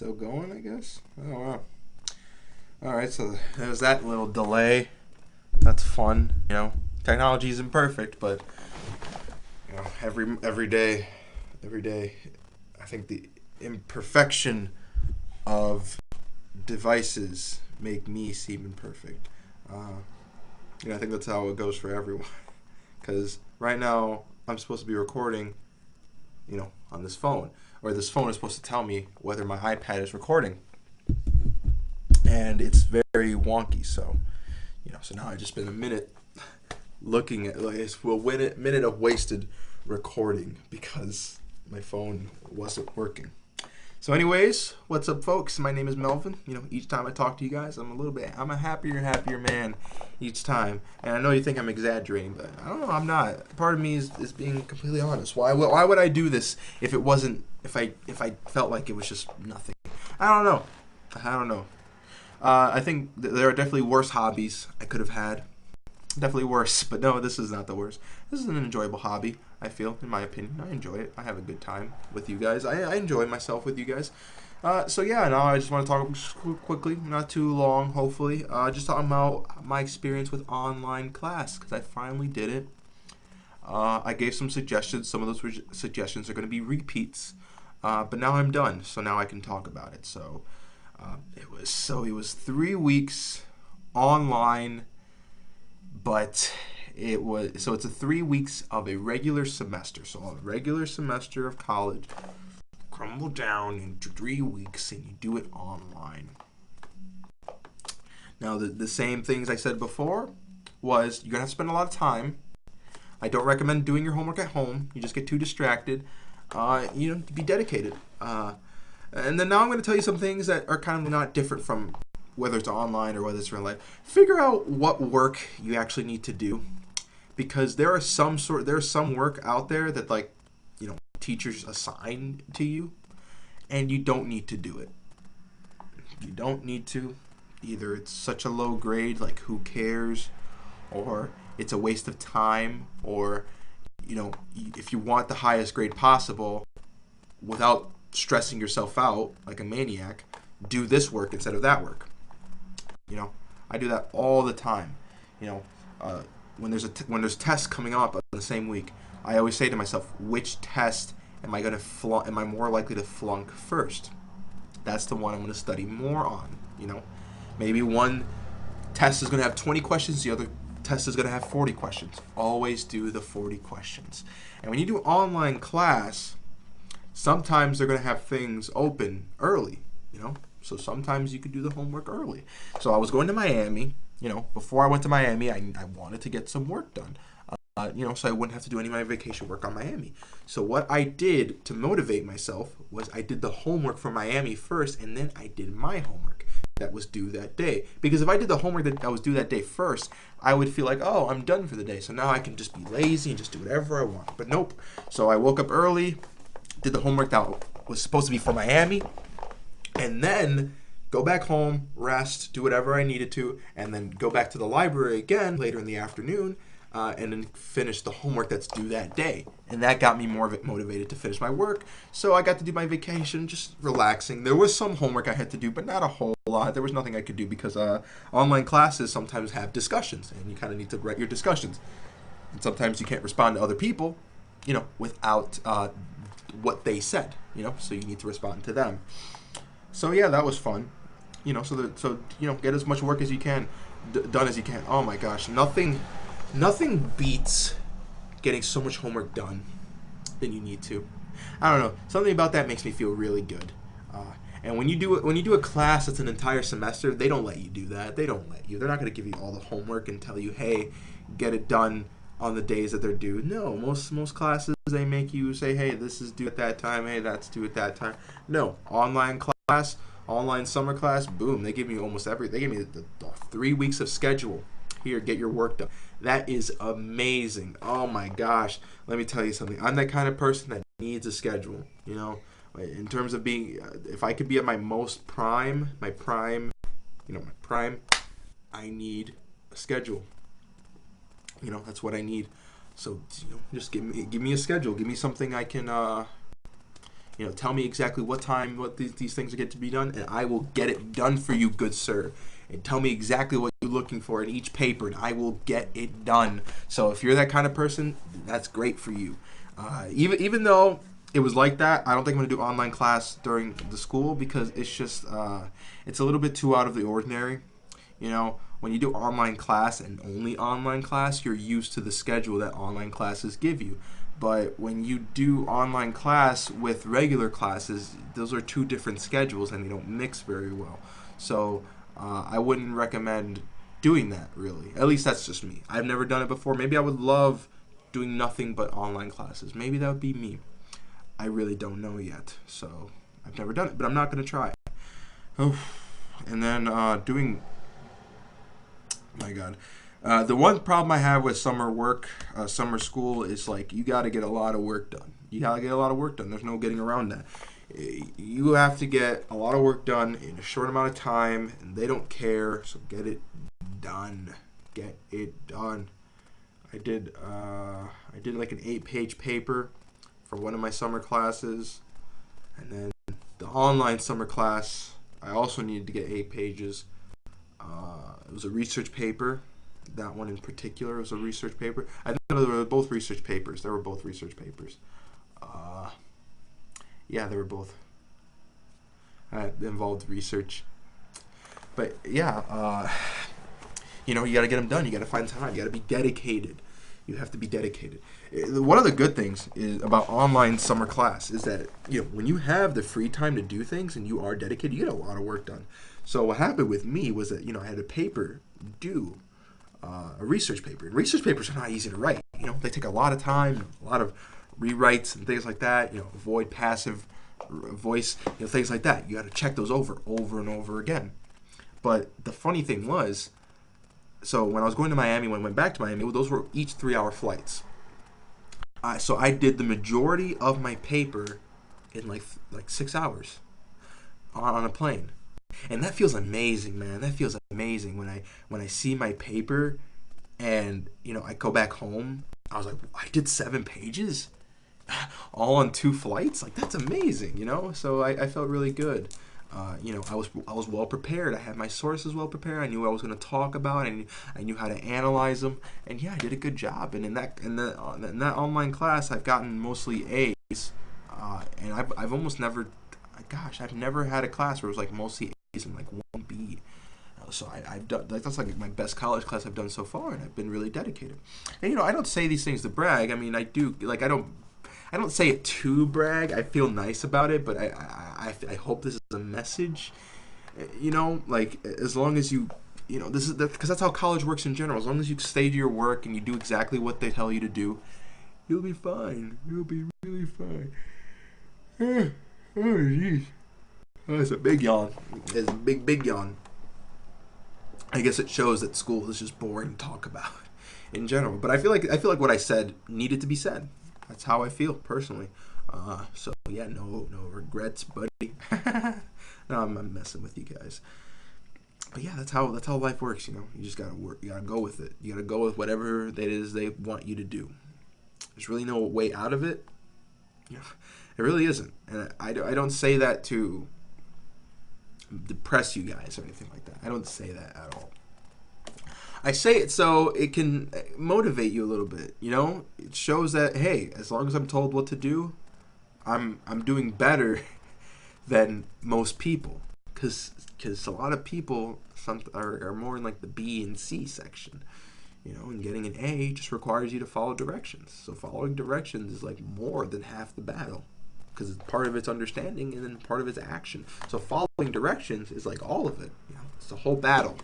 Still going, I guess. Oh wow. All right, so there's that little delay. That's fun. Technology isn't perfect, but every day, I think the imperfection of devices make me seem imperfect. I think that's how it goes for everyone. Because right now I'm supposed to be recording, on this phone, or this phone is supposed to tell me whether my iPad is recording, and it's very wonky. So now I've just been a minute looking at minute of wasted recording because my phone wasn't working. So anyways, what's up, folks? My name is Melvin. Each time I talk to you guys, I'm a happier man each time. And I know you think I'm exaggerating, but I don't know, I'm not. Part of me is being completely honest. Why would I do this if I felt like it was just nothing? I don't know. I think there are definitely worse hobbies I could have had. Definitely worse, but no, this is not the worst. This is an enjoyable hobby, I feel, in my opinion. I enjoy it. I have a good time with you guys. I enjoy myself with you guys. So yeah, now I just want to talk quickly, not too long, hopefully. Just talking about my experience with online class, because I finally did it. I gave some suggestions. Some of those suggestions are going to be repeats, but now I'm done, so now I can talk about it. It was 3 weeks online. But it's a 3 weeks of a regular semester. So a regular semester of college crumbled down into 3 weeks, and you do it online. Now the same things I said before was you're gonna have to spend a lot of time. I don't recommend doing your homework at home. You just get too distracted. Be dedicated. And then now I'm gonna tell you some things that are kind of not different from whether it's online or whether it's real life. Figure out what work you actually need to do, because there's some work out there that teachers assign to you, and you don't need to do it. You don't need to. Either it's such a low grade, like who cares, or it's a waste of time, or if you want the highest grade possible without stressing yourself out like a maniac, do this work instead of that work. I do that all the time. When there's tests coming up the same week, I always say to myself, which test am I more likely to flunk first? That's the one I'm going to study more on. Maybe one test is going to have 20 questions, the other test is going to have 40 questions. Always do the 40 questions. And when you do online class, sometimes they're going to have things open early, So sometimes you could do the homework early. So I was going to Miami. Before I went to Miami, I wanted to get some work done. So I wouldn't have to do any of my vacation work on Miami. So what I did to motivate myself was I did the homework for Miami first, and then I did my homework that was due that day. Because if I did the homework that was due that day first, I would feel like, oh, I'm done for the day. So now I can just be lazy and just do whatever I want. But nope. So I woke up early, did the homework that was supposed to be for Miami, and then go back home, rest, do whatever I needed to, and then go back to the library again later in the afternoon, and then finish the homework that's due that day. And that got me more motivated to finish my work. So I got to do my vacation, just relaxing. There was some homework I had to do, but not a whole lot. There was nothing I could do because online classes sometimes have discussions, and you kind of need to write your discussions. And sometimes you can't respond to other people, without what they said, so you need to respond to them. So yeah, that was fun. Get as much work as you can done as you can. Oh my gosh, nothing beats getting so much homework done than you need to. I don't know, something about that makes me feel really good. And when you do a class that's an entire semester, they don't let you do that. They're not going to give you all the homework and tell you, hey, get it done on the days that they're due. No, most classes, they make you say, hey, this is due at that time, hey, that's due at that time. No, online summer class, boom, they give me almost everything. They give me the 3 weeks of schedule. Here, get your work done. That is amazing. Oh my gosh, let me tell you something. I'm that kind of person that needs a schedule. In terms of being, if I could be at my most prime, my prime, I need a schedule. That's what I need. So just give me a schedule. Give me something I can Tell me exactly what time, what these things are get to be done, and I will get it done for you, good sir. And tell me exactly what you're looking for in each paper, and I will get it done. So if you're that kind of person, that's great for you. Even though it was like that, I don't think I'm gonna do online class during the school because it's just it's a little bit too out of the ordinary. When you do online class and only online class, you're used to the schedule that online classes give you. But when you do online class with regular classes, those are two different schedules and they don't mix very well. So I wouldn't recommend doing that, really. At least that's just me. I've never done it before. Maybe I would love doing nothing but online classes. Maybe that would be me. I really don't know yet. So I've never done it, but I'm not going to try. Oh. And then my God. The one problem I have with summer school is like you got to get a lot of work done. You got to get a lot of work done. There's no getting around that. You have to get a lot of work done in a short amount of time, and they don't care. So get it done. Get it done. I did like an 8-page paper for one of my summer classes, and then the online summer class I also needed to get 8 pages. It was a research paper. That one in particular was a research paper. I think they were both research papers. They were both research papers. Yeah, they were both. Involved research. But yeah, you got to get them done. You got to find time. You got to be dedicated. You have to be dedicated. One of the good things is about online summer class is that when you have the free time to do things and you are dedicated, you get a lot of work done. So what happened with me was that I had a paper due, a research paper. And research papers are not easy to write. They take a lot of time, a lot of rewrites and things like that. Avoid passive voice, things like that. You got to check those over and over again. But the funny thing was, so when I was going to Miami, when I went back to Miami, those were each 3-hour flights. So I did the majority of my paper in like 6 hours on a plane. And that feels amazing, man. That feels amazing when I see my paper and I go back home. I was like, I did 7 pages all on 2 flights. Like, that's amazing, So I felt really good. I was well prepared. I had my sources well prepared. I knew what I was going to talk about, and I knew how to analyze them. And yeah, I did a good job. And in that online class, I've gotten mostly A's. And I've almost never, I've never had a class where it was like mostly A's and like 1 B. So I've done that's like my best college class I've done so far, and I've been really dedicated. And I don't say these things to brag. I mean, I do. Like, I don't say it to brag. I feel nice about it, but I hope this is a message. Like, as long as you, this is because that's how college works in general. As long as you stay to your work and you do exactly what they tell you to do, you'll be fine. You'll be really fine. Oh, jeez. Oh, it's a big yawn. It's a big yawn. I guess it shows that school is just boring to talk about in general. But I feel like what I said needed to be said. That's how I feel personally. So yeah, no regrets, buddy. No, I'm messing with you guys. But yeah, that's how life works. You just gotta work. You gotta go with it. You gotta go with whatever that is they want you to do. There's really no way out of it. It really isn't. And I don't say that to depress you guys or anything like that. I don't say that at all. I say it so it can motivate you a little bit. It shows that, hey, as long as I'm told what to do, I'm doing better than most people. Because a lot of people are more in like the B and C section. And getting an A just requires you to follow directions. So following directions is like more than half the battle. Because part of it's understanding and then part of it's action. So following directions is like all of it. It's the whole battle.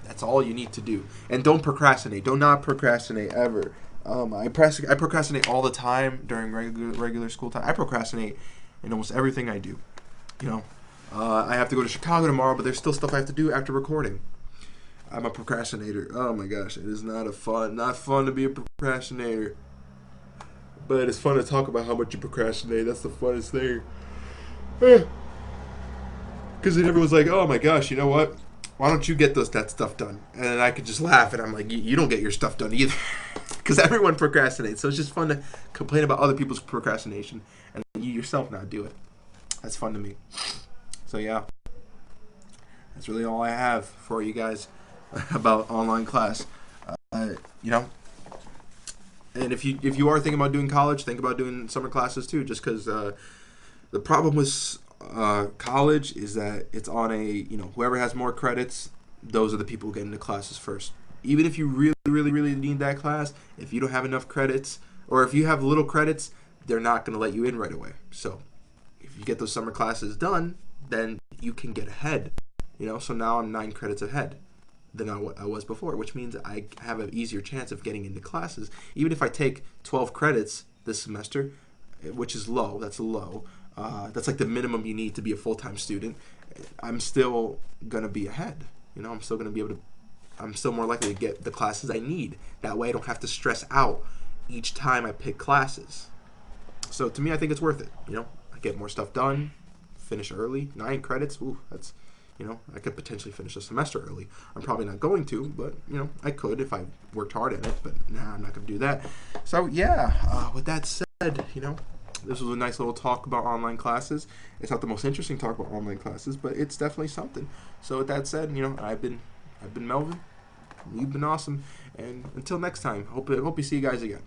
That's all you need to do. And don't procrastinate. Do not procrastinate ever. I procrastinate all the time during regular school time. I procrastinate in almost everything I do. I have to go to Chicago tomorrow, but there's still stuff I have to do after recording. I'm a procrastinator. Oh my gosh, it is not fun to be a procrastinator. But it's fun to talk about how much you procrastinate. That's the funnest thing. Because then everyone's like, oh my gosh, you know what? Why don't you get that stuff done? And then I could just laugh, and I'm like, you don't get your stuff done either. Because everyone procrastinates. So it's just fun to complain about other people's procrastination. And yourself now do it. That's fun to me. So yeah, that's really all I have for you guys about online class. You know, and if you are thinking about doing college, think about doing summer classes too. Just because the problem with college is that it's on a, you know, whoever has more credits, those are the people who get into classes first. Even if you really, really, really need that class, if you don't have enough credits, or if you have little credits, they're not going to let you in right away. So if you get those summer classes done, then you can get ahead. You know, so now I'm 9 credits ahead than I was before, which means I have an easier chance of getting into classes. Even if I take 12 credits this semester, which is low, that's low. That's like the minimum you need to be a full-time student. I'm still going to be ahead. You know, I'm still going to be able to, I'm still more likely to get the classes I need. That way I don't have to stress out each time I pick classes. So to me, I think it's worth it. You know, I get more stuff done, finish early, 9 credits. Ooh, that's, you know, I could potentially finish a semester early. I'm probably not going to, but, you know, I could if I worked hard at it. But nah, I'm not going to do that. So yeah, with that said, you know, this was a nice little talk about online classes. It's not the most interesting talk about online classes, but it's definitely something. So with that said, you know, I've been Melvin. You've been awesome, and until next time, hope to see you guys again.